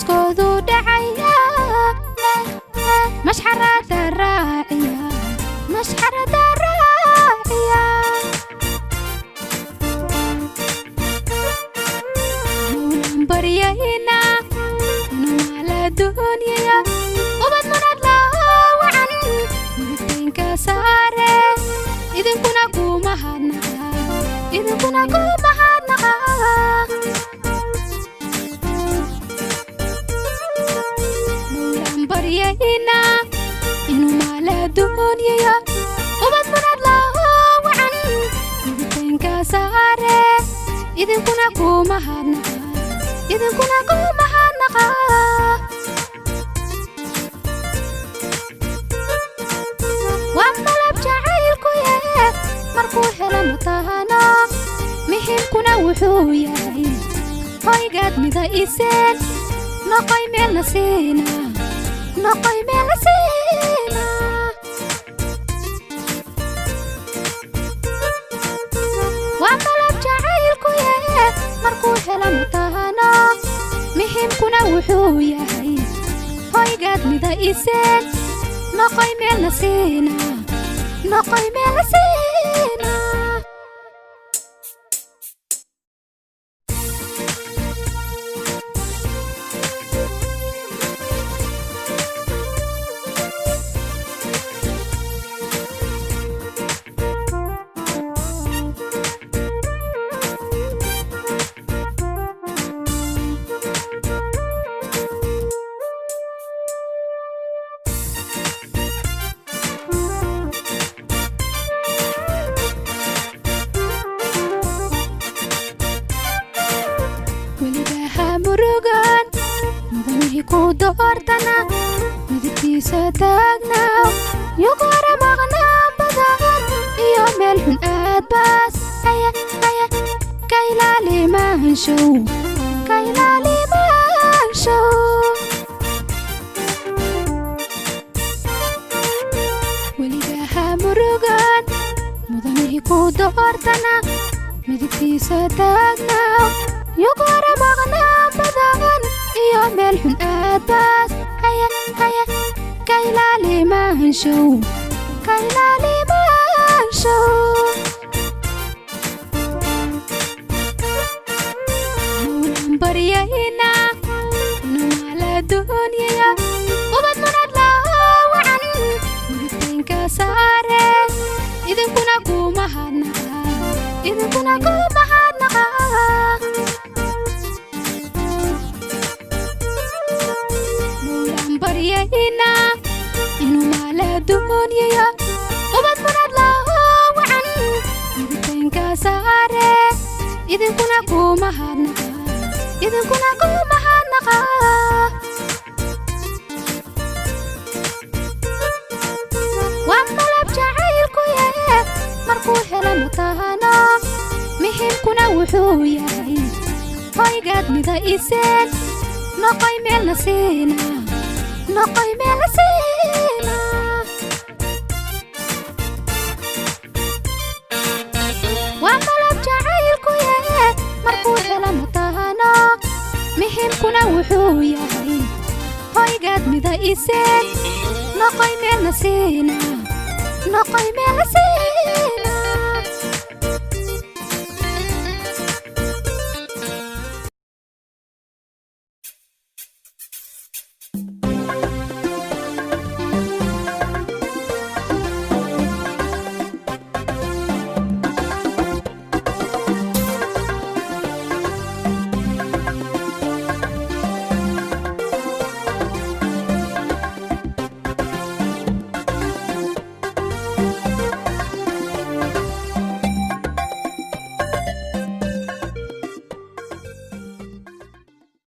arooskoodu dhacaya mashxarada raaciya mashxarada raaciya mawlaan baryeynaa numaala dunyaya ubad munad loo wacan midabtaynka saare idinkuna ku mahadnaqa idinkuna ku mahadnaqa mawlaan baryeynaa numaala dunyaya ubad munad loo wacan midabtaynka saare idinkuna ku mahadnaqa idinkuna ku mahadnaqa waa malab jacaylku yee markuu helo matahano muhiimkuna wuxuu yahay hoygaad mida iseen noqoy meel la siina noqoy meel la siina waa malab jacaylku yee markuu helo matahano muhiimkuna wuxuu yahay hoygaad mida iseen noqoy meel la siina noqoy meel la siina murugan mudanihi ku doortana midabkiisa taagnaa yugora maqnaa badan iyo meel xun aad baas haya haya ka ilaali maanshow ka ilaali maanshow weligaha murugan mudanihi ku doortana midabkiisa taagnaa yugora maqnaa badan iyo meel xun aad baas haya haya ka ilaali maanshow ka ilaali maanshow mawlaan baryeynaa numaala dunyaya ubad munad loo wacan midabtaynka saare idinkuna ku mahadnaqa idinkuna ku mahadnaqa baryeynaa numaala dunyaya ubad munad loo wacan midabtaynka saare idinkuna ku mahadnaqa idinkuna ku mahadnaqa waa malab jacaylku yee markuu helo matahano muhiimkuna wuxuu yahay hoygaad mida iseen noqoy meel la siina noqoy meel la siina waa malab jacaylku yee markuu helo matahano muhiimkuna wuxuu yahay hoygaad mida iseen noqoy meel la siina noqoy meel la siina